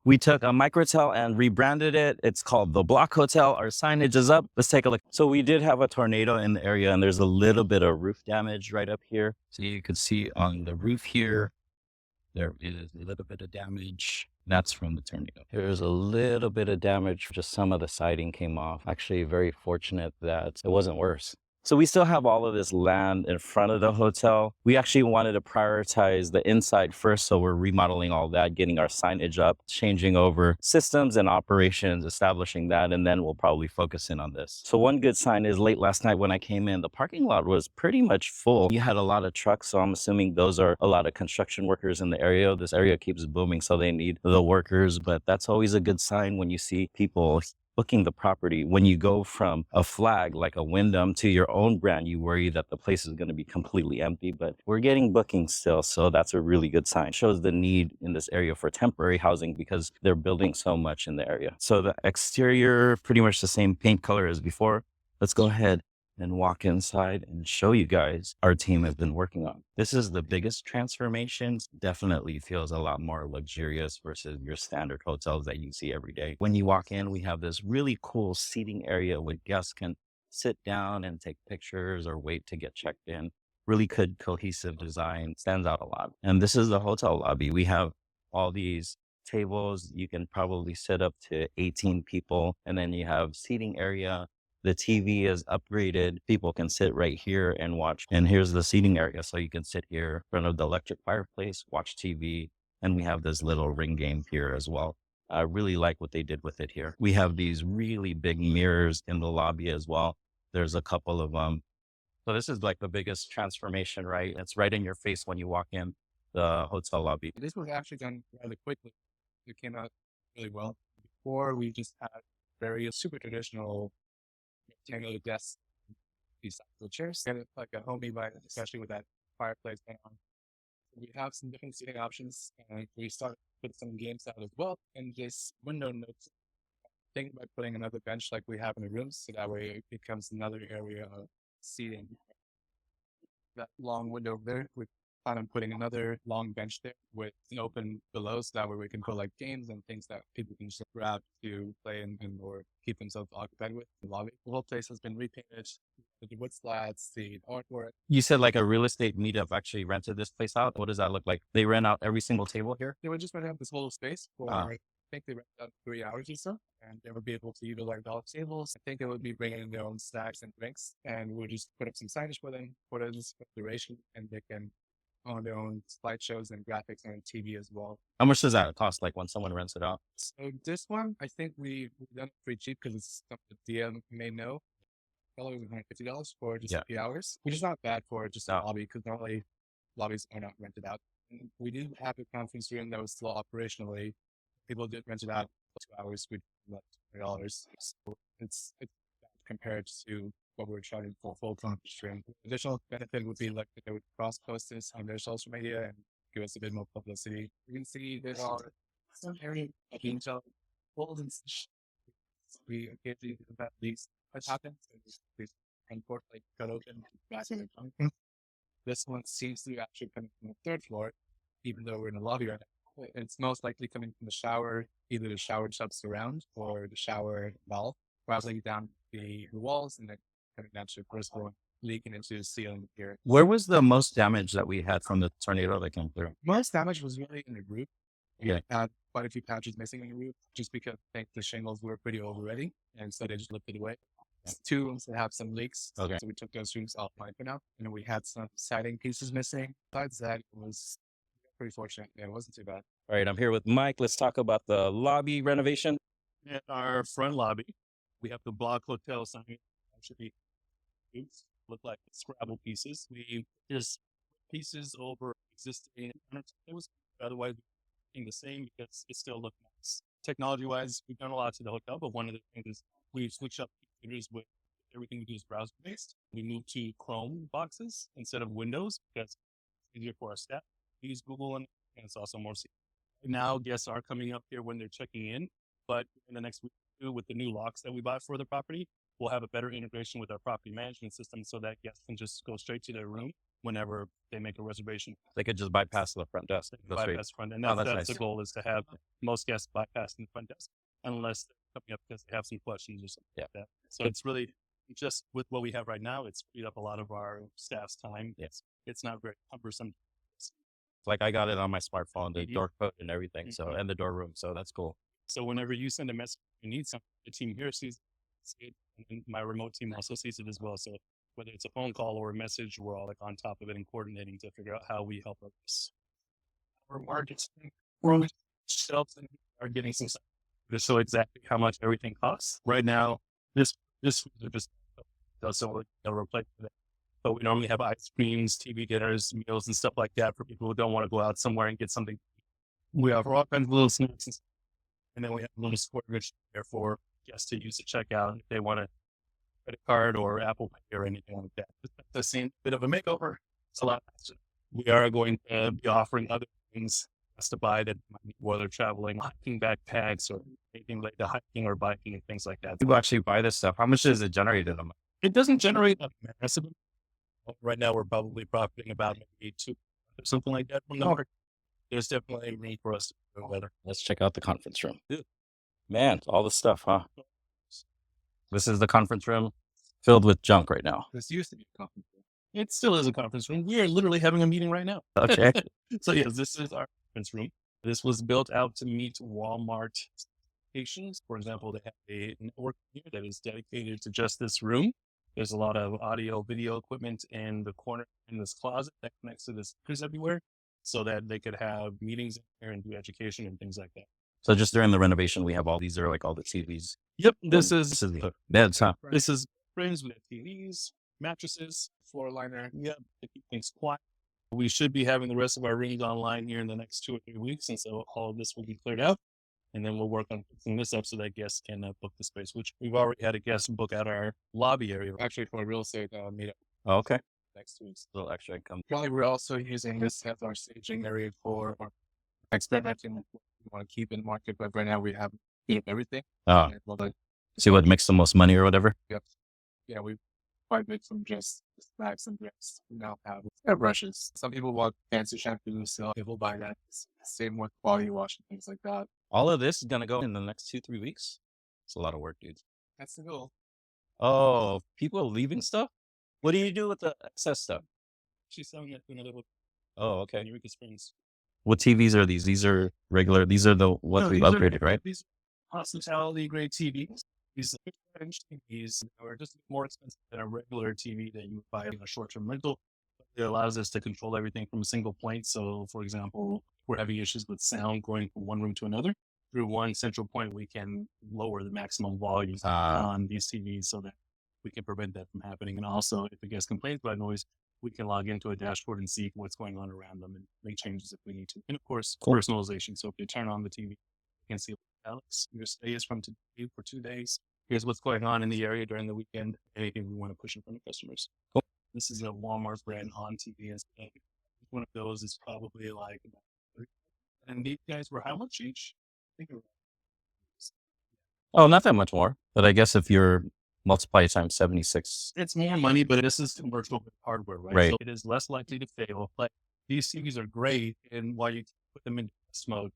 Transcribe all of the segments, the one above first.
We took a Microtel and rebranded it. It's called the Block Hotel. Our signage is up. Let's take a look. So we did have a tornado in the area, and there's a little bit of roof damage right up here. So you can see on the roof here, there is a little bit of damage. That's from the tornado. There's a little bit of damage. Just some of the siding came off. Actually, very fortunate that it wasn't worse. So we still have all of this land in front of the hotel. We actually wanted to prioritize the inside first. So we're remodeling all that, getting our signage up, changing over systems and operations, establishing that, and then we'll probably focus in on this. So one good sign is late last night when I came in, the parking lot was pretty much full. You had a lot of trucks, so I'm assuming those are a lot of construction workers in the area. This area keeps booming, so they need the workers, but that's always a good sign when you see people booking the property. When you go from a flag like a Wyndham to your own brand, you worry that the place is going to be completely empty, but we're getting bookings still. So that's a really good sign. Shows the need in this area for temporary housing because they're building so much in the area. So the exterior, pretty much the same paint color as before. Let's go ahead and walk inside and show you guys our team has been working on. This is the biggest transformation. Definitely feels a lot more luxurious versus your standard hotels that you see every day. When you walk in, we have this really cool seating area where guests can sit down and take pictures or wait to get checked in. Really good cohesive design, stands out a lot. And this is the hotel lobby. We have all these tables. You can probably sit up to 18 people. And then you have seating area. The TV is upgraded. People can sit right here and watch. And here's the seating area. So you can sit here in front of the electric fireplace, watch TV. And we have this little ring game here as well. I really like what they did with it here. We have these really big mirrors in the lobby as well. There's a couple of them. So this is like the biggest transformation, right? It's right in your face when you walk in the hotel lobby. This was actually done rather quickly. It came out really well. Before, we just had very super traditional rectangular desks, these types of chairs, and it's like a homey vibe, especially with that fireplace going on. We have some different seating options, and we started with some games out as well. And this window notes, think about putting another bench like we have in the rooms, so that way it becomes another area of seating. That long window over there, we plan on putting another long bench there with an open below, so that way we can put like games and things that people can just grab to play and or keep themselves occupied with in the lobby. The whole place has been repainted, the wood slats, the artwork. You said like a real estate meetup actually rented this place out. What does that look like? They rent out every single table here? They would just rent out this whole space for, I think they rent out 3 hours or so, and they would be able to utilize all the tables. I think they would be bringing in their own snacks and drinks, and we'll just put up some signage for them for this duration, and they can on their own slideshows and graphics on TV as well. How much does that cost, like when someone rents it out? So this one, I think we've done it pretty cheap because it's something the DM may know. $150 for just Yeah. a few hours, which is not bad for just a No. lobby because normally lobbies are not rented out. And we did have a conference room that was still operationally. People did rent it out for 2 hours with about $20. So it's compared to what we're charging for a full conference room. Additional benefit would be like they would cross post this on their social media and give us a bit more publicity. You can see there are some areas being sold and such. We occasionally have these what happens. These unfortunately cut open. This one seems to be actually coming from the third floor, even though we're in the lobby right now. It's most likely coming from the shower, either the shower tub surround or the shower valve, traveling down the walls and then coming down to the first floor, leaking into the ceiling here. Where was the most damage that we had from the tornado that came through? Most damage was really in the roof. Yeah. Had quite a few patches missing in the roof just because I think the shingles were pretty old already, and so they just lifted away. Two rooms that have some leaks, Okay. so we took those rooms offline for now. And we had some siding pieces missing. Besides that, it was pretty fortunate. Yeah, it wasn't too bad. All right, I'm here with Mike. Let's talk about the lobby renovation. At our front lobby, we have the Block Hotel sign. Actually, look like Scrabble pieces. We just pieces over existing. It was otherwise being the same because it still looked nice. Technology-wise, we've done a lot to the hotel, but one of the things is we've switched up computers with everything we do is browser-based. We moved to Chrome boxes instead of Windows because it's easier for our staff. We use Google and it's also more secure. Now guests are coming up here when they're checking in, but in the next week or two, with the new locks that we bought for the property, we'll have a better integration with our property management system so that guests can just go straight to their room whenever they make a reservation. They could just bypass the front desk. They can That's right. bypass front, and Oh, that's that's the nice. goal, is to have most guests bypassing the front desk unless they're coming up because they have some questions or something like that. So it's really just with what we have right now, it's freed up a lot of our staff's time. Yes. It's not very cumbersome. Like I got it on my smartphone, the Yeah. door code and everything. So, and the door room. So that's cool. So whenever you send a message, you need something, the team here sees it, and my remote team also sees it as well. So whether it's a phone call or a message, we're all like on top of it and coordinating to figure out how we help others. Our markets, we're shelves and are getting some stuff to show exactly how much everything costs. Right now, this just so we'll replace it. But we normally have ice creams, TV dinners, meals, and stuff like that for people who don't want to go out somewhere and get something. We offer all kinds of little snacks, and then we have a little storage there for guests to use to check out if they want a credit card or Apple Pay or anything like that. The same bit of a makeover. It's a lot faster. We are going to be offering other things to buy that might be while they're traveling, hiking backpacks or anything like the hiking or biking and things like that. People actually buy this stuff. How much does it generate in a month? It doesn't generate a massive amount. Right now, we're probably profiting about maybe 2 or something like that from the market. There's definitely room for us to do better. Let's check out the conference room. Man, all the stuff, huh? This is the conference room filled with junk right now. This used to be a conference room. It still is a conference room. We are literally having a meeting right now. Okay. So yes, this is our conference room. This was built out to meet Walmart locations. For example, they have a network here that is dedicated to just this room. There's a lot of audio, video equipment in the corner in this closet that connects to the speakers everywhere, so that they could have meetings in here and do education and things like that. So just during the renovation, we have all these are like all the TVs. Yep, this This is is the beds, huh? this is frames with TVs, mattresses, Floor liner. Yep, to keep things quiet. We should be having the rest of our rooms online here in the next 2 or 3 weeks, and so all of this will be cleared out. And then we'll work on fixing this up so that guests can book the space, which we've already had a guest book out our lobby area. Actually, for a real estate meetup Oh, okay. next week. A little extra income. Probably we're also using this as our staging area for our experimenting with what we want to keep in the market. But right now we have everything. Oh, And we'll, see what makes the most money or whatever. yeah, we've quite big from just bags and grips. We now have airbrushes. Some people want fancy shampoo, so people buy that. Same with body wash and things like that. All of this is gonna go in the next 2-3 weeks. It's a lot of work, dude. That's the goal. Oh, people are leaving stuff. What do you do with the excess stuff? She's selling it to another one Oh, in okay. Eureka Springs. What TVs are these? These are regular. These are the what No, we've these are- upgraded, right? These are hospitality grade TVs. These 50-inch TVs are just more expensive than a regular TV that you would buy in a short-term rental. It allows us to control everything from a single point. So, for example, we're having issues with sound going from one room to another. Through one central point, we can lower the maximum volume on these TVs so that we can prevent that from happening. And also, if a guest complains about noise, we can log into a dashboard and see what's going on around them and make changes if we need to. And of course, Cool. personalization. So if you turn on the TV, you can see, Alex, your stay is from today for 2 days. Here's what's going on in the area during the weekend. Anything we want to push in front of customers. Cool. This is a Walmart brand on TV. And one of those is probably like, and these guys were how much each? I think it was, Oh, not that much more. But I guess if you're multiply times 76, it's more money, but this is commercial hardware, right? Right. So it is less likely to fail. Like these TVs are great, and while you put them in test mode,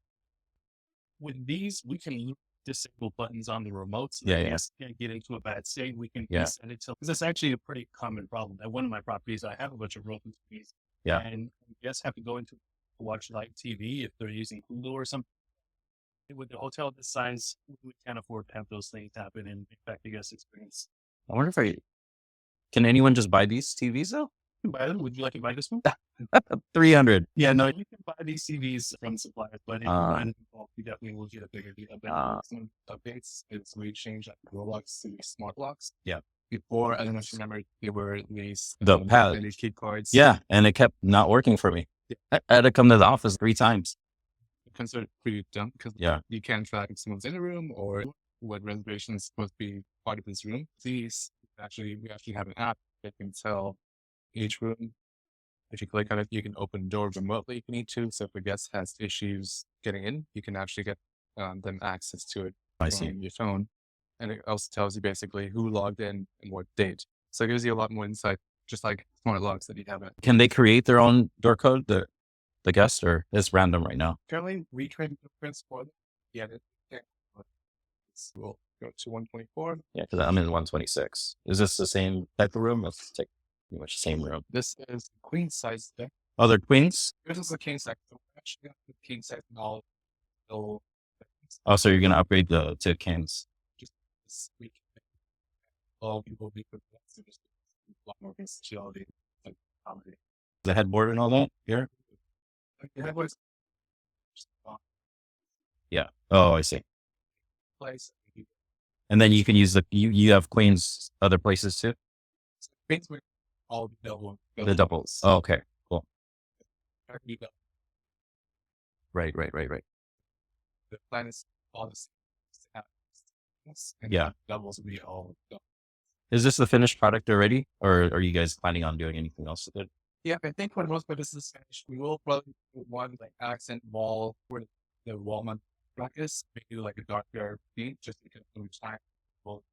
with these we can disable buttons on the remote, so Yeah, that yeah. guests can't get into a bad state. We can Yeah. reset it. So that's actually a pretty common problem. At one of my properties, I have a bunch of broken TVs. Yeah. And guests have to go into watch live TV if they're using Hulu or something. With the hotel this size, we can't afford to have those things happen and affect the guest experience. I wonder if can anyone just buy these TVs though? You can buy them. Would you like to buy this one? 300. Yeah, no, you can buy these TVs from suppliers, but if you Ah. buy them in bulk, you definitely will get a bigger deal. Some updates is we changed Roblox to smart locks. Yeah. Before, I don't know if you remember, they were these The pad. these key cards. Yeah, and it kept not working for me. I had to come to the office 3 times. Considered pretty dumb because Yeah. you can't track if someone's in a room or what reservations supposed to be part of this room. We actually have an app that can tell each room. If you click on it, you can open the door remotely if you need to. So if a guest has issues getting in, you can actually get them access to it I see. on your phone. And it also tells you basically who logged in and what date. So it gives you a lot more insight just like smart locks that you have it. Can they create their own door code, the guest, or it's random right now? Currently, we trade blueprints for them. Yeah, we'll go to 124. Yeah, because I'm in 126. Is this the same type of room? It's like pretty much the same room. This is queen size deck. Oh, they're queens? This is a king size. So we're actually got the king size and all. Oh, so you're going to upgrade to kings. Just this week. All people be good. So just a lot more versatility and comedy. The headboard and all that here? Like the headboards. Yeah. Oh, I see. Place. And then you can use you have queens other places too? Queens with all The doubles. Oh, okay. Cool. The Right. plan is all the same. And Yeah. doubles will be all double. Is this the finished product already? Or are you guys planning on doing anything else with it? Yeah, I think for the most part, this is finished. We will probably do one like accent wall where the wall mount bracket is, maybe like a darker green, just because over time will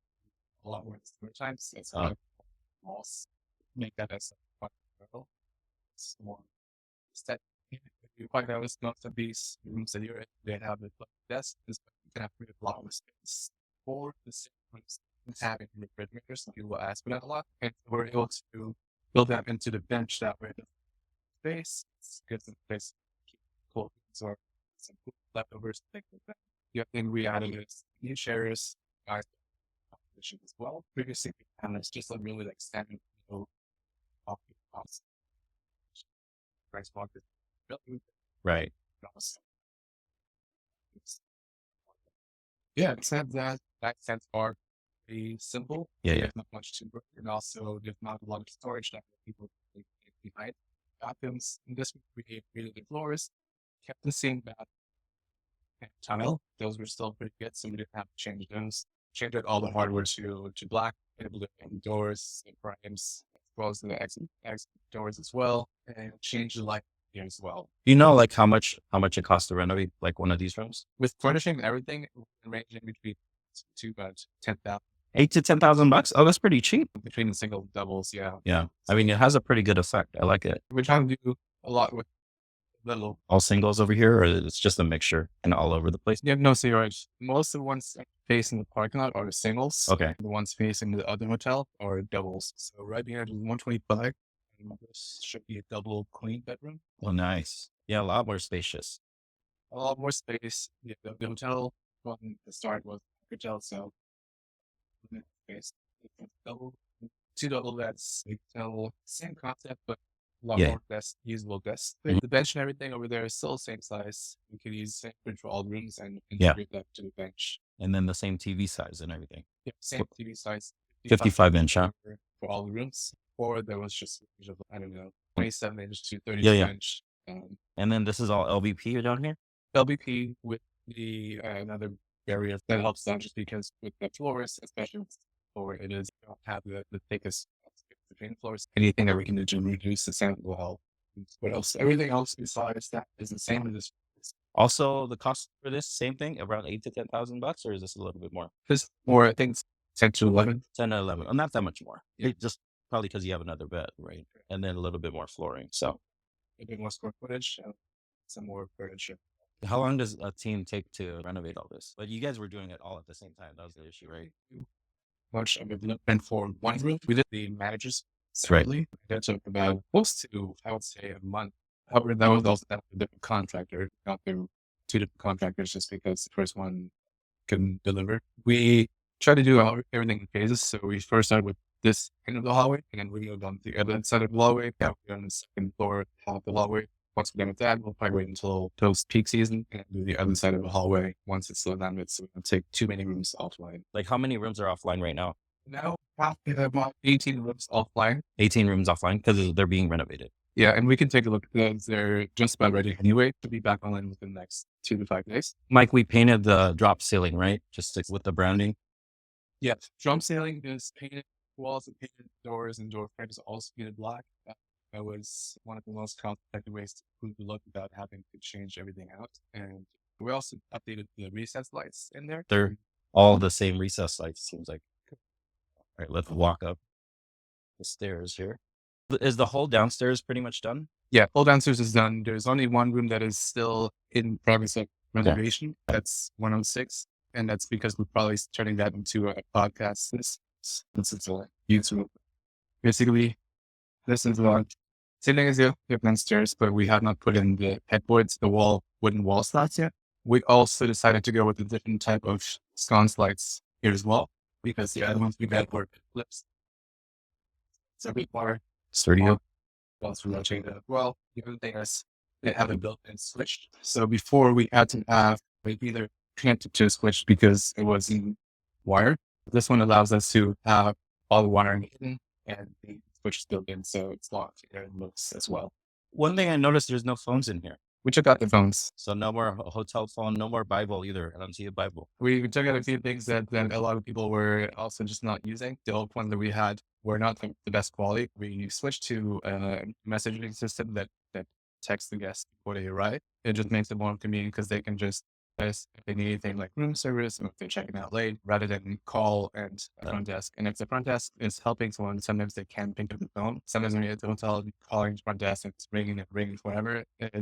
a lot more in the summertime. So it's walls make that as a fun level. It's more set. If you find out it's not these rooms that you're in, they have a desk, you can have a lot of space for the same rooms having refrigerators. People will ask for that a lot, and we're able to build that into the bench that way. Space, it's good place to keep cold things or some food leftovers, things like that. The other thing we added is new chairs, guys, competition as well. Previously, and it's just like really like standing off the house. Price market. Right. Yeah, except that accents are pretty simple. Yeah. There's not much to work, and also there's not a lot of storage that people can leave behind. Bathrooms in this we created the floors, kept the same bath and tunnel. Those were still pretty good, so we didn't have to change those. Changed all the hardware to black, able to open doors and frames, as well as the exit doors as well, and change the light here as well. Do you know like how much it costs to renovate like one of these rooms? With furnishing and everything, ranging between to about 10,000. $8,000 to $10,000? Oh, that's pretty cheap. Between the single and doubles, yeah. Yeah. I mean, it has a pretty good effect. I like it. We're trying to do a lot with little. All singles over here, or it's just a mixture and all over the place? Yeah, no, so you're right. Most of the ones facing the parking lot are singles. Okay. The ones facing the other hotel are doubles. So right behind 125, this should be a double queen bedroom. Oh, nice. Yeah, a lot more spacious. A lot more space. Yeah, the hotel from the start was Microtel, so space. Double, two double beds. Hotel, same concept, but a lot more desks, usable desks. The bench and everything over there is still the same size. You can use the same fridge for all the rooms and integrate that to the bench. And then the same TV size and everything. Yeah, same TV size. 55-inch, huh? For all the rooms. Or there was just, I don't know, 27-inch to 32-inch. And then this is all LVP down here? LVP with the another barrier that helps down just because with the floors, especially with the floor, it is you don't have the thickest between floors. Anything that we can do to reduce the sound will help. What else? Everything else besides that is the same as this. Also, the cost for this same thing around $8,000 to $10,000, or is this a little bit more? This more, I think, it's 10 to 11. 10 to 11. Oh, not that much more. Yeah. Just probably because you have another bed, right? And then a little bit more flooring. So A bit more square footage, some more furniture. how long does a team take to renovate all this? But you guys were doing it all at the same time. That was the issue, right? Much of it and for one room, we did the managers Right. separately. That took about close to, I would say, a month. However, that was also a different contractor, not the two different contractors, just because the first one couldn't deliver. We tried to do everything in phases. So we first started with this end of the hallway, and then we moved on to the other side of the hallway. Yeah, we're on the second floor, half the hallway. Once we're done with that, we'll probably wait until peak season and do the other side of the hallway once it's slowed down. So we don't take too many rooms offline. Like how many rooms are offline right now? Now, we have about 18 rooms offline. 18 rooms offline because they're being renovated. Yeah, and we can take a look at those. They're just about ready anyway to be back online within the next 2 to 5 days. Mike, we painted the drop ceiling, right? Just with the branding. Yeah, drum ceiling is painted walls and painted doors and door frames also painted black. That was one of the most cost-effective ways to improve the look without having to change everything out. And we also updated the recess lights in there. They're all the same recess lights, seems like. All right, let's walk up the stairs here. Is the whole downstairs pretty much done? Yeah, all downstairs is done. There's only one room that is still in progress of renovation. That's 106. And that's because we're probably turning that into a podcast. This is a YouTube. Basically, this is what same thing as you have downstairs, but we have not put in the headboards, the wooden wall slats yet. We also decided to go with a different type of sconce lights here as well, because the other ones we got were flips. So we are Studio. also rotating that. Well, the other thing is they have a built-in switch. So before we had to have we either connected to a switch because it was in wire. This one allows us to have all the wiring hidden and the switch is built in, so it's locked and looks as well. One thing I noticed, there's no phones in here. We took out the phones. So no more hotel phone, no more Bible either. I don't see a Bible. We took out a few things that a lot of people were also just not using. The old one that we had were not the best quality. We switched to a messaging system that texts the guests before they arrive. It just makes it more convenient because they can just if they need anything like room service or if they're checking out late, rather than call and a front desk. And if the front desk is helping someone, sometimes they can't pick up the phone. Sometimes when you're at the hotel, calling the front desk and it's ringing forever. It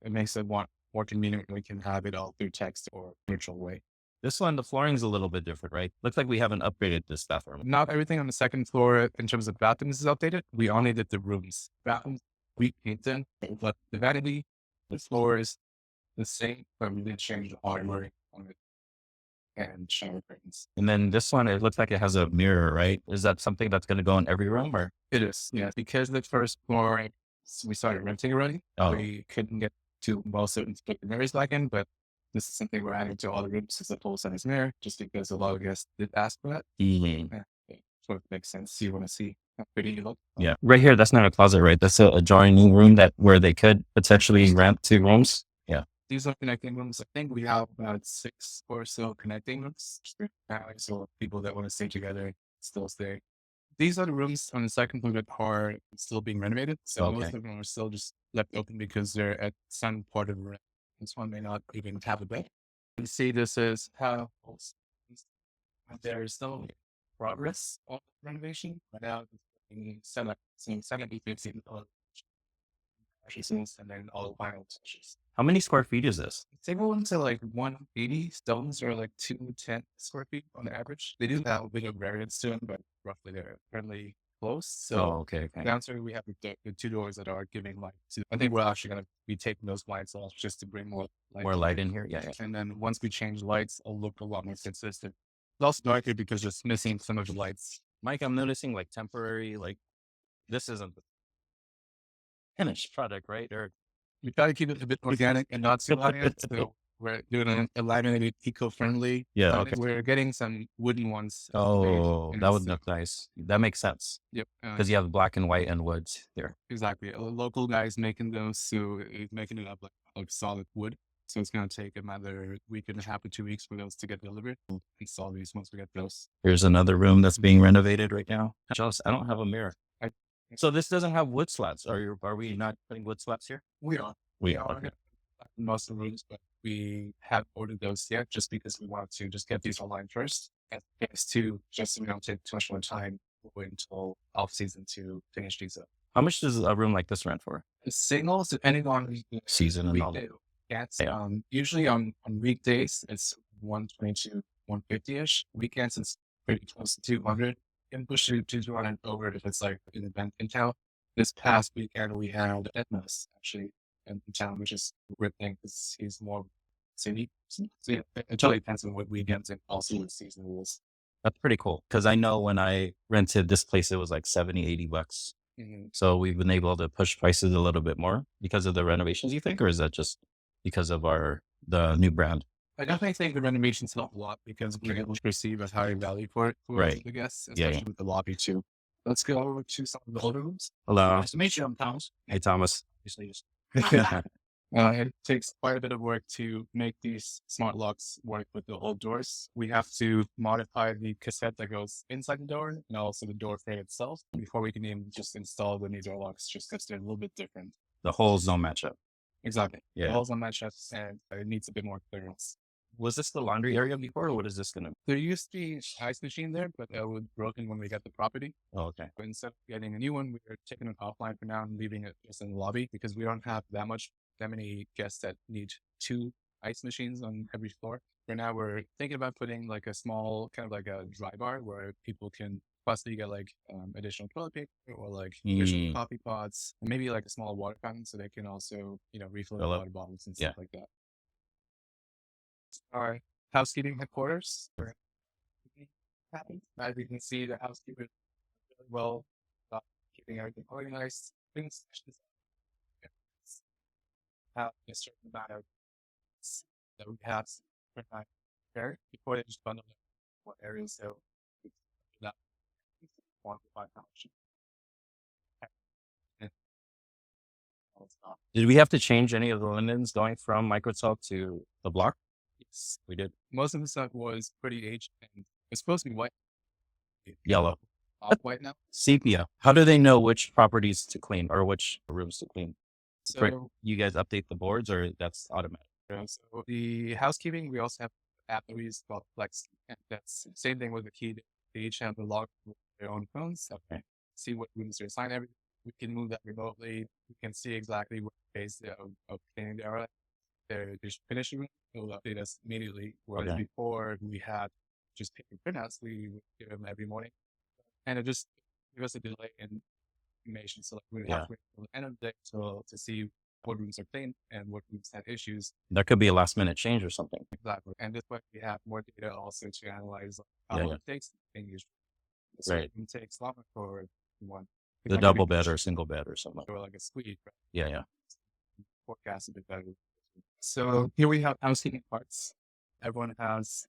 makes it more convenient when we can have it all through text or virtual way. This one, the flooring's a little bit different, right? Looks like we haven't upgraded this bathroom. Not everything on the second floor in terms of bathrooms is updated. We only did the rooms. Bathrooms, we painted, but the vanity, the floors, the same, but we did change the hardware on it and shower curtains. And then this one, it looks like it has a mirror, right? Is that something that's going to go in every room or? It is, yeah. Because the first floor, we started renting already. Oh. We couldn't get to most of the mirrors back in, but this is something we're adding to all the rooms as a full size mirror, just because a lot of guests did ask for that. Mm-hmm. So it makes sense. You want to see how pretty you look. Yeah. Right here, that's not a closet, right? That's a adjoining room where they could potentially rent 2 rooms. Yeah. These are connecting rooms. I think we have about 6 or so connecting rooms. So people that want to stay together still stay. These are the rooms on the second floor that are still being renovated. So most of them are still just left open because they're at some part of the rent. This one may not even have a bed. You see, this is how there is still progress on renovation. Right now, it's some 70-50 and then all the final touches. How many square feet is this? They go into like 180 stones or like 210 square feet on average. They do have a bit of variance to them, but roughly they're fairly close. So okay. downstairs we have the 2 doors that are giving light. I think we're actually going to be taking those lights off just to bring more light in here. Yeah. And then once we change lights, it'll look a lot more consistent. It's also darker because it's missing some of the lights. Mike, I'm noticing like temporary, like this isn't the finished product, right? Or we try to keep it a bit organic and not too laminated. So we're doing a laminated, eco-friendly. Yeah. Okay. We're getting some wooden ones. Oh, that would look nice. That makes sense. Yep. Because you have black and white and woods there. Exactly. A local guy is making those, so he's making it up like solid wood. So it's going to take another week and a half to 2 weeks for those to get delivered. Install these once we get those. Here's another room that's being renovated right now. Jealous. I don't have a mirror. So this doesn't have wood slats. Are we not putting wood slats here? We are. We are. Okay. Most of the rooms, but we haven't ordered those yet just because we want to just get these online first. And it's to just so we don't take too much more time until off season to finish these up. How much does a room like this rent for? The signals, depending on the season and all that. Yes. Usually on weekdays, it's 120 to 150-ish. Weekends, it's pretty close to 200. And push it to 200 over if it's like an event in town. This past weekend, we had Edna's actually in town, which is a great thing because he's more city. So yeah, it totally depends on what weekends and also what season it is. That's pretty cool. Because I know when I rented this place, it was like $70-$80. Mm-hmm. So we've been able to push prices a little bit more because of the renovations, you think? Or is that just because of the new brand? I definitely think the renovations help a lot because we're able to perceive as higher value for it for the guests, especially with the lobby too. Let's go over to some of the older rooms. Hello. Nice to meet you. I'm Thomas. Hey, Thomas. It takes quite a bit of work to make these smart locks work with the old doors. We have to modify the cassette that goes inside the door and also the door frame itself before we can even just install the new door locks, just because they're a little bit different. The holes don't match up. Exactly. Yeah. The holes don't match up and it needs a bit more clearance. Was this the laundry area before, or what is this gonna? There used to be an ice machine there, but that was broken when we got the property. Oh, okay. But instead of getting a new one, we're taking it offline for now and leaving it just in the lobby because we don't have that many guests that need 2 ice machines on every floor. For now, we're thinking about putting like a small kind of like a dry bar where people can possibly get like additional toilet paper or like additional coffee pots, and maybe like a small water fountain so they can also, refill their water bottles and stuff like that. Our housekeeping headquarters. As you can see, the housekeeper is really well keeping everything organized. Things have a certain amount of that we have there before they just bundle them in one area. So that quantify how much. Did we have to change any of the linens going from Microtel to the block? Yes, We did. most of the stuff was pretty aged and it's supposed to be white. Yellow. Off white now. Sepia. How do they know which properties to clean or which rooms to clean? So you guys update the boards, or that's automatic? So the housekeeping, we also have an app that we use called Flex, and that's the same thing with the key. They each have the log with their own phones. Okay. See what rooms they're assigned every. We can move that remotely. We can see exactly what phase of cleaning they are at. They're just finishing it. It will update us immediately. Whereas before we had just paper printouts, we would give them every morning, and it just give us a delay in information. So like we have to wait till the end of the day to see what rooms are clean and what rooms had issues. There could be a last minute change or something. Exactly. And this way we have more data also to analyze how long it takes thing usually. So Right. it takes longer for one. The double bed or single bed or something. Or like a suite. Right? Yeah. Forecast a bit better. So here we have housekeeping parts. Everyone has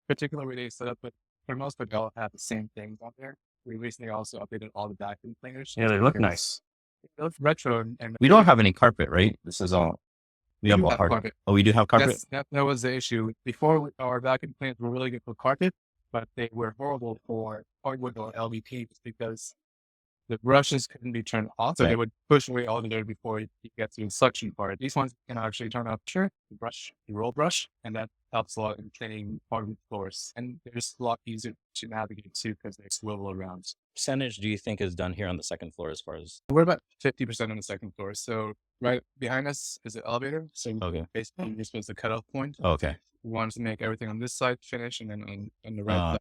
particular way they set up, but for the most part, they all have the same things on there. We recently also updated all the vacuum cleaners. Yeah, they look nice. They look retro and We don't have any carpet, right? This is all. We have do all have carpet. Oh, we do have carpet? That was the issue. Before, our vacuum cleaners were really good for carpet, but they were horrible for hardwood or LVP because the brushes couldn't be turned off. So they would push away all the dirt before you get to the suction part. These ones can actually turn off the roll brush, and that helps a lot in cleaning hardwood floors. And they're just a lot easier to navigate too because they swivel around. Percentage do you think is done here on the second floor as far as? We're about 50% on the second floor. So right behind us is the elevator. So basically this was the cutoff point. Okay. We wanted to make everything on this side finish, and then on the right side,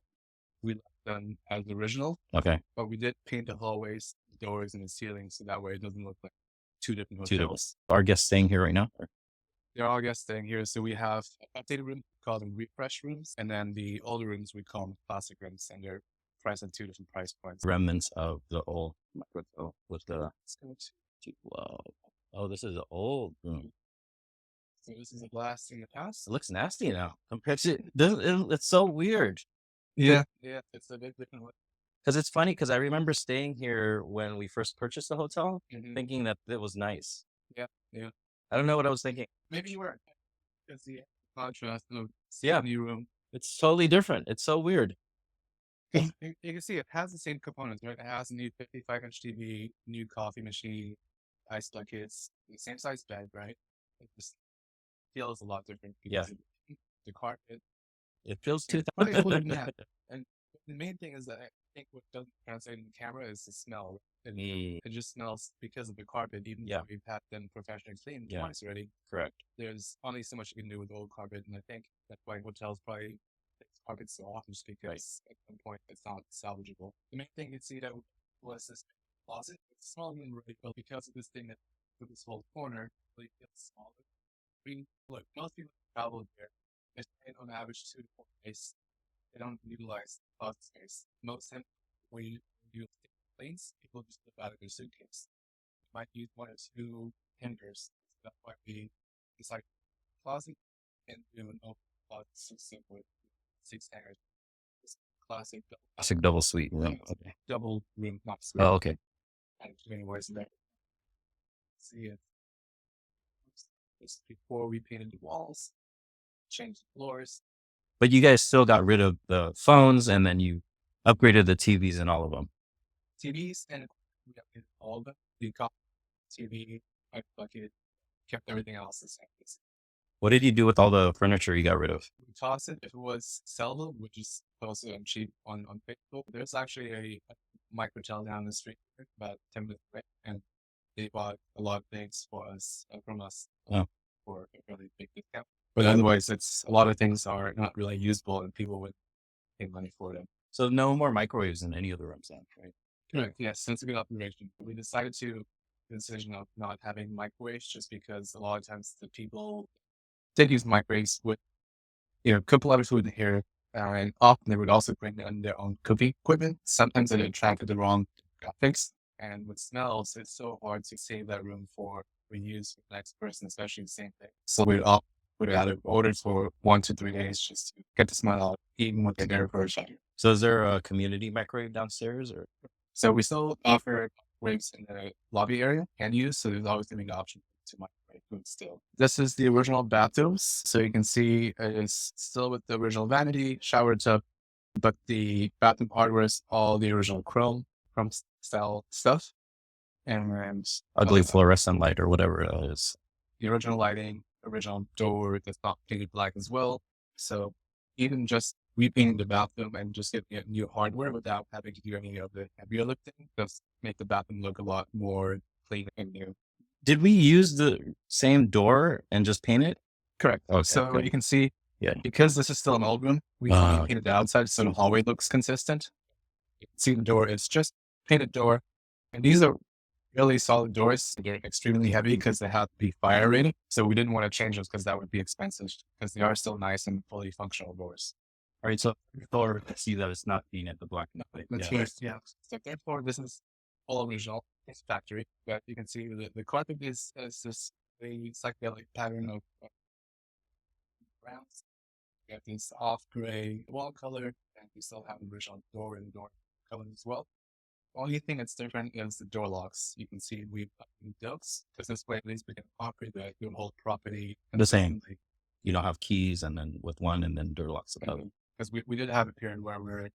we left them as original. Okay. But we did paint the hallways, the doors, and the ceiling so that way it doesn't look like 2 different hotels. Our guests staying here right now? They're all guests staying here. So we have updated rooms, we call them refresh rooms, and then the older rooms we call them classic rooms, and they're priced at 2 different price points. Remnants of the old Microtel with the. Wow. Oh, this is an old room. So this is a blast in the past. It looks nasty now compared to it's so weird. Yeah, it's a bit different. Because it's funny because I remember staying here when we first purchased the hotel, thinking that it was nice. Yeah. I don't know what I was thinking. Maybe you were. Because the contrast of new room. It's totally different. It's so weird. You can see it has the same components, right? It has a new 55-inch TV, new coffee machine, ice buckets, the same size bed, right? It just feels a lot different. Yeah. The carpet. It feels too. And the main thing is that I think what doesn't translate in the camera is the smell. It just smells because of the carpet, even though we've had them professionally cleaned twice already. Correct. There's only so much you can do with old carpet, and I think that's why hotels probably take carpet so often, just because at some point it's not salvageable. The main thing you see that was this closet. It's small and really, but because of this thing that with this whole corner, really feels smaller. Most people travel there. They spend on average 2 to 4 days. They don't utilize closet space. Most time when you do planes, people just live out of their suitcase. You might use 1 or 2 hangers. So that's why we decided closet and do an open closet system with 6 hangers. This classic double suite room. Okay. Double room, not suite. Oh, okay. And anyways, there. See it. Just before we painted the walls, changed the floors. But you guys still got rid of the phones, and then you upgraded the TVs and all of them. TVs and we upgraded all of them. We got TV, ice bucket, kept everything else the same. What did you do with all the furniture you got rid of? We toss it if it was sellable, which is also cheap on Facebook. There's actually a Microtel down the street, about 10 minutes away, and they bought a lot of things for us from us Oh. for a really big discount. But otherwise, it's a lot of things are not really usable, and people would pay money for them. So no more microwaves in any of the rooms then, right? Correct. Yes, that's a good observation. We decided to the decision of not having microwaves just because a lot of times the people did use microwaves would cook a lot of food in here, and often they would also bring in their own cooking equipment. Sometimes it attracted the wrong graphics, and with smells, it's so hard to save that room for reuse for the next person, especially the same thing. So we'd opt put it out of order for 1 to 3 days just to get the smell out, even with the air version. So is there a community microwave downstairs or? So we still offer microwaves in the lobby area and use, so there's always going to be an option to microwave food still. This is the original bathrooms. So you can see it's still with the original vanity, shower tub, but the bathroom hardware is all the original chrome style stuff. And Ugly fluorescent light or whatever it is. the original lighting, original door that's not painted black as well. So even just repainting the bathroom and just getting new hardware without having to do any of the heavier lifting does make the bathroom look a lot more clean and new. Did we use the same door and just paint it? Correct. Okay, So good. you can see, Yeah. because this is still an old room, we painted the outside so the hallway looks consistent. You can see the door, it's just painted door. And these are really solid doors. They're extremely heavy because they have to be fire rated. So we didn't want to change those because that would be expensive because they are still nice and fully functional doors. All right. So door, see that it's not being at the black. Yeah. So therefore, this is all original. It's factory, but you can see the carpet is this the psychedelic pattern of browns. We have this off gray wall color, and we still have the original door and door color as well. Only thing that's different is the door locks. You can see we've got those because this way at least we can operate the whole property The same. consistently. You don't have keys and then with one and then door locks the other. Because we did have a period where we were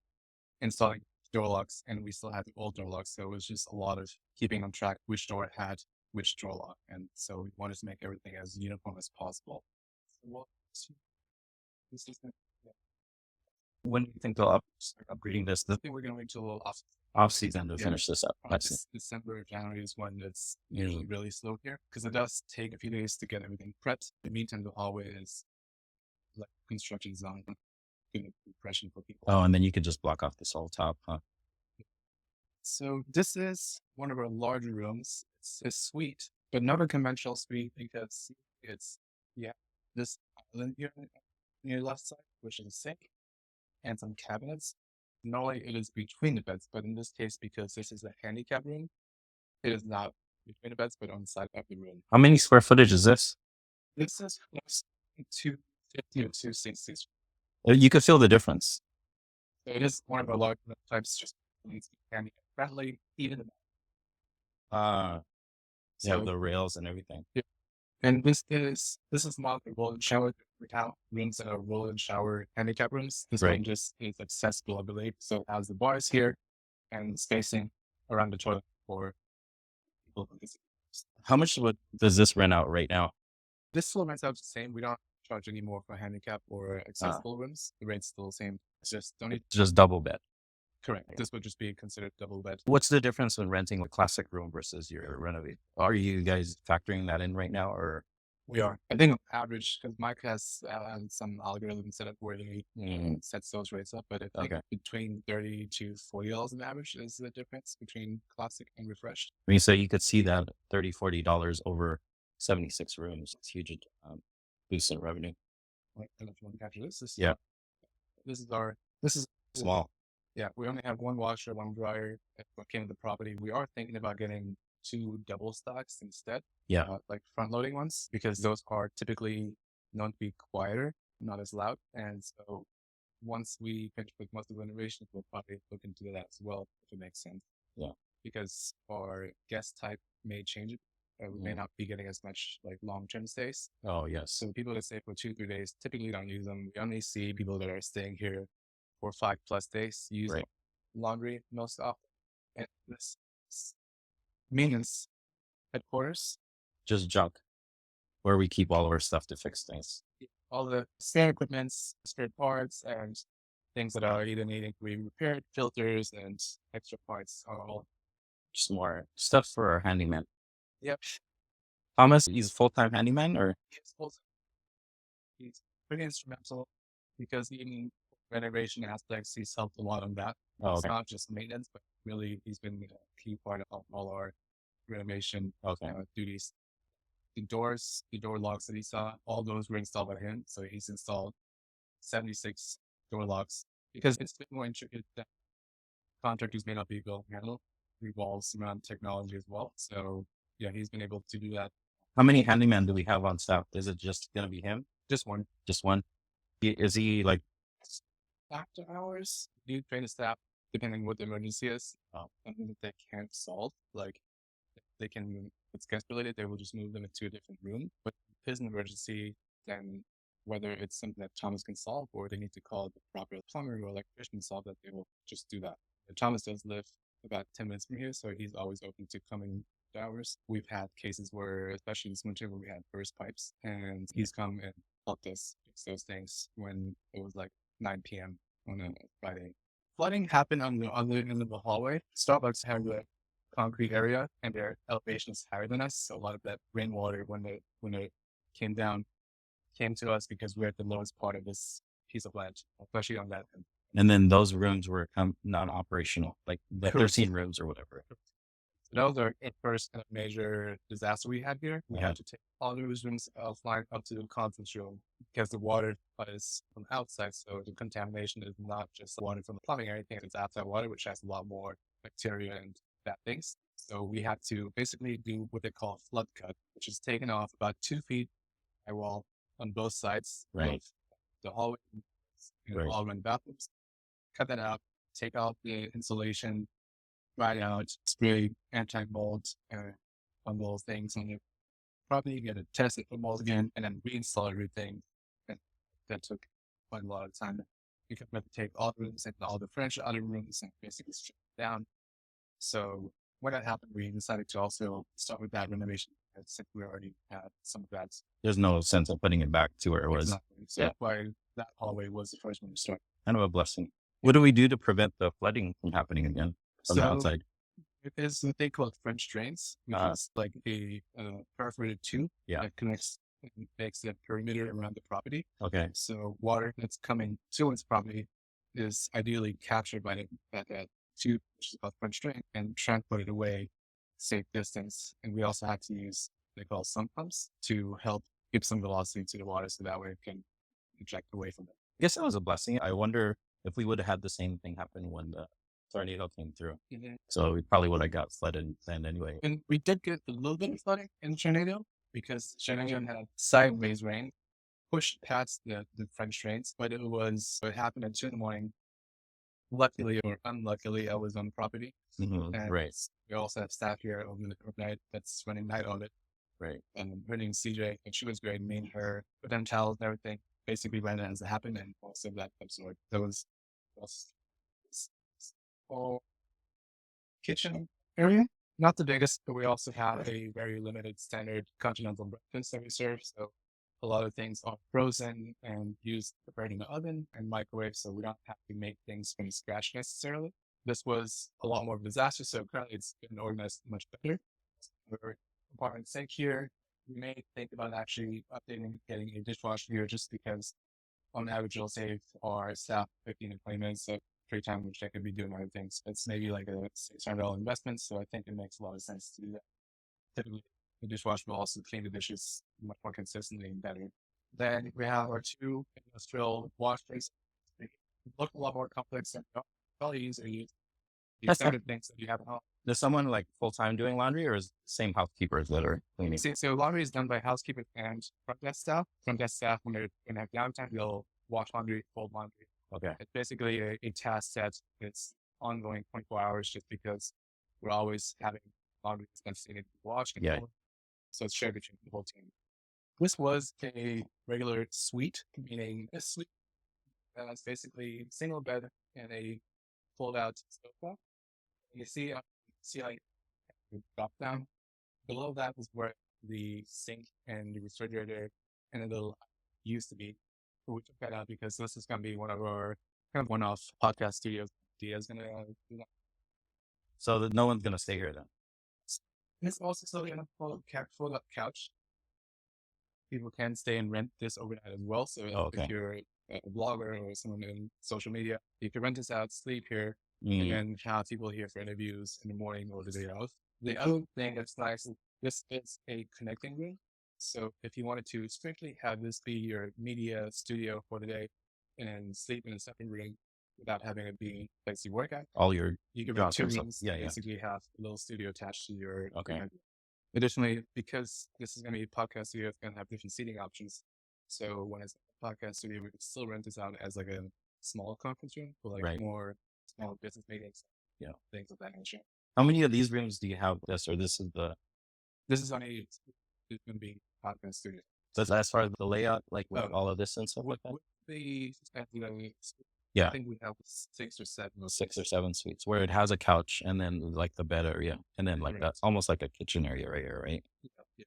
installing door locks and we still had the old door locks. So it was just a lot of keeping on track which door had which door lock. And so we wanted to make everything as uniform as possible. This is When do you think they'll start upgrading this? I think we're going to wait till a little Off season to finish this up. I see. December, January is when it's usually really slow here because it does take a few days to get everything prepped. In the meantime, the hallway is like construction zone, good impression for people. Oh, and then you could just block off this whole top, huh? So this is one of our larger rooms. It's a suite, but not a conventional suite because it's this island here on your left side, which is a sink and some cabinets. Normally it is between the beds, but in this case, because this is a handicap room, it is not between the beds, but on the side of the room. How many square footage is this? This is 250 or 260. You could feel the difference. So it is one of our large types, just needs to be handicap friendly, even. Yeah, So the rails and everything. and this is not the roll-in shower. We have rooms that are roll-in shower handicap rooms. This Right. one just is accessible, I believe. So it has the bars here and spacing around the toilet for people who visit. How much does this rent out right now? This floor rents out the same. We don't charge any more for handicap or accessible rooms. The rate's still the same. It's just don't need. It's just double bed. Correct. This would just be considered double bed. What's the difference when renting a classic room versus your renovate? Are you guys factoring that in right now, or? We are. I think on average, because Mike has some algorithm set up where he sets those rates up, but I think between $30 to $40 on average is the difference between classic and refreshed. I mean, so you could see that $30, $40 over 76 rooms. It's huge boost in revenue. Like, I don't know if you want to capture this. This is Small. Yeah, we only have one washer, one dryer. That's what came with the property. We are thinking about getting 2 double stacks instead. Yeah. Like front loading ones, because those are typically known to be quieter, not as loud. And so once we finish with most of the renovations, we'll probably look into that as well, if it makes sense. Yeah. Because our guest type may change it. We may not be getting as much like long-term stays. Oh, yes. So people that stay for 2-3 days typically don't use them. We only see people that are staying here for 5+ days use laundry most often. And this maintenance headquarters. Just junk. where we keep all of our stuff to fix things. All the spare equipments, spare parts, and things that are either needing to be repaired, filters and extra parts are all. Just more stuff for our handyman. Yep. Thomas, he's a full-time handyman or? He's pretty instrumental because even renovation aspects, he's helped a lot on that. Oh, It's okay. not just maintenance, but really he's been a key part of all our renovation Okay. duties. The door locks that he saw, all those were installed by him. So he's installed 76 door locks because it's a bit more intricate than contractors may not be able to handle. Revolves around technology as well. So yeah, he's been able to do that. How many handymen do we have on staff? Is it just going to be him? Just one. Just one? Is he like, After hours, do train the staff depending what the emergency is. Something that they can't solve. Like if they can, if it's guest related, they will just move them into a different room. But if there's an emergency, then whether it's something that Thomas can solve or they need to call the proper plumber or electrician to solve that, they will just do that. And Thomas does live about 10 minutes from here, so he's always open to coming to hours. We've had cases where, especially this winter, where we had burst pipes, and he's come and helped us fix those things when it was like 9 p.m. on a Friday. Flooding happened on the other end of the hallway. Starbucks had a concrete area, and their elevation is higher than us, so a lot of that rainwater, when it came down, came to us because we're at the lowest part of this piece of land, especially on that end. and then those rooms were non-operational, like the Correct. 13 rooms or whatever. So that was our first kind of major disaster we had here. We Yeah. had to take all those rooms offline up to the conference room because the water is from outside. So the contamination is not just water from the plumbing or anything. It's outside water, which has a lot more bacteria and bad things. So we had to basically do what they call flood cut, which is taking off about 2 feet high wall on both sides Right. of the hallway and Right. all around bathrooms. Cut that out, take out the insulation, dry it out, spray anti-mold fungal things on it. Probably get to test it for mold again and then reinstall everything. And that took quite a lot of time. We had to take all the rooms and all the furniture out of rooms and basically strip it down. So when that happened, we decided to also start with that renovation since we already had some of that. There's no sense of putting it back to where it was. Exactly. So that's why that hallway was the first one to start. Kind of a blessing. What do we do to prevent the flooding from happening again from the So outside? it is what they call French drains, which is like a perforated tube that connects and makes that perimeter around the property. Okay. So water that's coming to its property is ideally captured by that tube, which is called French drain, and transported away safe distance. And we also have to use what they call sump pumps to help give some velocity to the water so that way it can eject away from it. I guess that was a blessing. I wonder if we would have had the same thing happen when the tornado came through. So we probably would have got flooded then anyway. And we did get a little bit of flooding in the tornado because Shenzhen had sideways rain, pushed past the French drains, but it happened at 2 in the morning. Luckily or unluckily, I was on the property. And Right. we also have staff here overnight that's running night audit. Right. And her name's CJ, and she was great. Made her put down towels and everything. Basically ran it as it happened, and most of that absorbed. That was all kitchen area. Not the biggest, but we also have a very limited standard continental breakfast that we serve. So a lot of things are frozen and used prepared in the oven and microwave, so we don't have to make things from scratch necessarily. This was a lot more of a disaster, so currently it's been organized much better. Our apartment sink here, we may think about actually updating, getting a dishwasher here just because on average it'll save our staff 15 to 20 minutes of free time, which they could be doing other things. It's maybe like a $600 investment, so I think it makes a lot of sense to do that. Typically, the dishwasher will also clean the dishes much more consistently and better. Then we have our 2 industrial washers. They look a lot more complex than probably use the standard things that you have at home. Is someone like full-time doing laundry or is the same housekeepers that are cleaning? So laundry is done by housekeepers and front desk staff. Front desk staff, when they're going to have downtime, they'll wash laundry, fold laundry. Okay. It's basically a task that it's ongoing 24 hours just because we're always having laundry that's needed to be washed. And folded. So it's shared between the whole team. This was a regular suite, meaning a suite that's basically single bed and a fold-out sofa. You see how you drop down. Below that is where the sink and the refrigerator and a little used to be. But we took that out because this is going to be one of our kind of one-off podcast studios. Dia's going to do that. So that no one's gonna stay here then. It's also still going to full up couch. People can stay and rent this overnight as well. So Okay. if you're a blogger or someone in social media, you can rent this out, sleep here, Mm. and then have people here for interviews in the morning or the day of. The other thing that's nice is this is a connecting room. So if you wanted to strictly have this be your media studio for the day and sleep in a separate room without having it be a place you work at, All your you can rent jobs two and stuff. rooms Yeah, and yeah. basically have a little studio attached to your Okay. your bedroom. Additionally, because this is going to be a podcast studio, it's going to have different seating options. So when it's a podcast studio, we can still rent this out as like a small conference room for like Right. more small business meetings, Yeah. things of that nature. How many of these rooms do you have this, or this is the This is on it's going to be podcast studio. that's as far as the layout, like with Oh. all of this and stuff like that? With the I Yeah. think we have 6 or 7. 6 or 7 suites where it has a couch and then like the bed area and then like Correct. that's almost like a kitchen area right here, right? Yeah.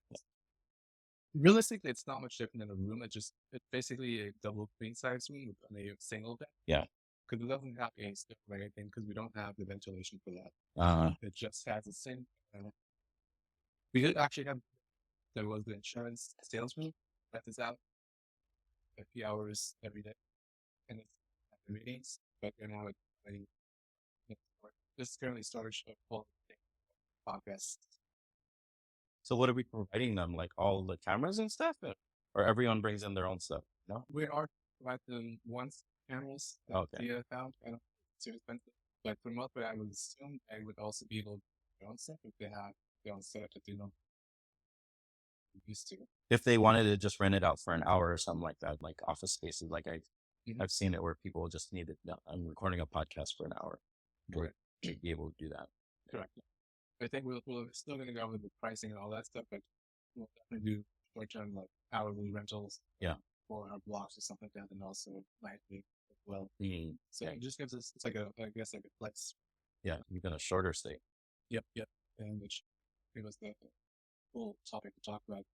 Realistically, it's not much different than a room. It's basically a double queen size room with only a single bed. Yeah. Because it doesn't have a stove or anything because we don't have the ventilation for that. It just has a sink. We did actually have there was the insurance salesman let this out a few hours every day, and it's at the meetings. But now it's this is currently storage of full podcasts. So what are we providing them? Like all the cameras and stuff, or everyone brings in their own stuff? No. We are providing once cameras that Okay. Dia found. I don't know if it's too expensive, but for most part, I would assume they would also be able to do their own stuff if they have their own setup that they don't used to. If they wanted to just rent it out for an hour or something like that, like office spaces, like Mhm. I've seen it where people just need it. No, I'm recording a podcast for an hour. Correct. To be able to do that. Correct. I think we're still going to go with the pricing and all that stuff, but we'll definitely do short-term like hourly rentals. Yeah. For our blocks or something like that, and also nightly as well. Mm. So it just gives us it's like I guess like a flex. Yeah, even a shorter stay. Yep. And which it was the whole topic to talk about.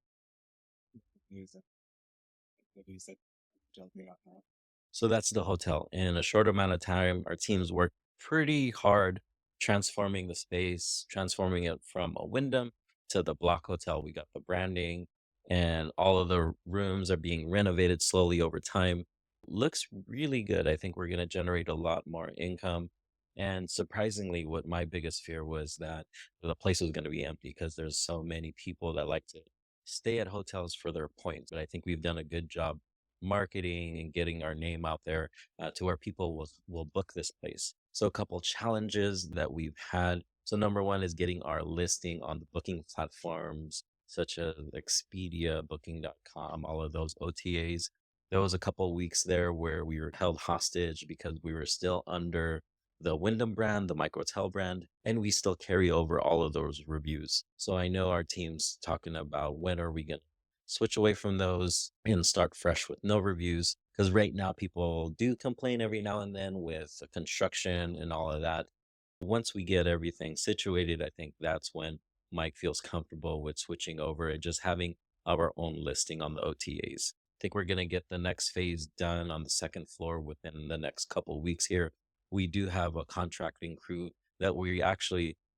So that's the hotel. In a short amount of time, our teams worked pretty hard transforming the space, transforming it from a Wyndham to the Block Hotel. We got the branding and all of the rooms are being renovated slowly over time. Looks really good. I think we're going to generate a lot more income. And surprisingly, what my biggest fear was that the place was going to be empty because there's so many people that like to stay at hotels for their points. But I think we've done a good job marketing and getting our name out there to where people will book this place. So a couple challenges that we've had. So number one is getting our listing on the booking platforms such as Expedia, Booking.com, all of those OTAs. There was a couple weeks there where we were held hostage because we were still under the Wyndham brand, the Microtel brand, and we still carry over all of those reviews. So I know our team's talking about when are we going to switch away from those and start fresh with no reviews. Because right now people do complain every now and then with the construction and all of that. Once we get everything situated, I think that's when Mike feels comfortable with switching over and just having our own listing on the OTAs. I think we're going to get the next phase done on the second floor within the next couple weeks here. We do have a contracting crew that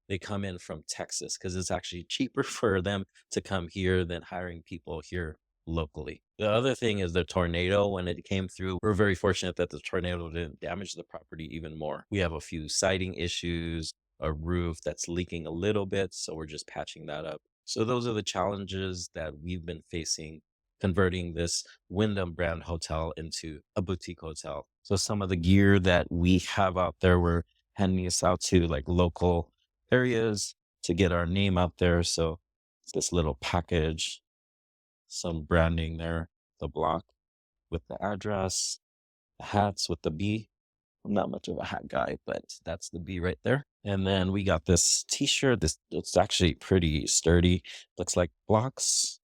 they come in from Texas because it's actually cheaper for them to come here than hiring people here locally. The other thing is the tornado. When it came through, we're very fortunate that the tornado didn't damage the property even more. We have a few siding issues, a roof that's leaking a little bit, so we're just patching that up. So those are the challenges that we've been facing converting this Wyndham brand hotel into a boutique hotel. So some of the gear that we have out there, we're handing this out to like local areas to get our name out there. So it's this little package, some branding there, the block with the address, the hats with the B. I'm not much of a hat guy, but that's the B right there. And then we got this t-shirt. It's actually pretty sturdy. Looks like blocks.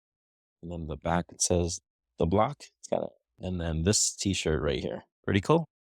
And then the back it says the block. It's got it. And then this t-shirt right here. Pretty cool.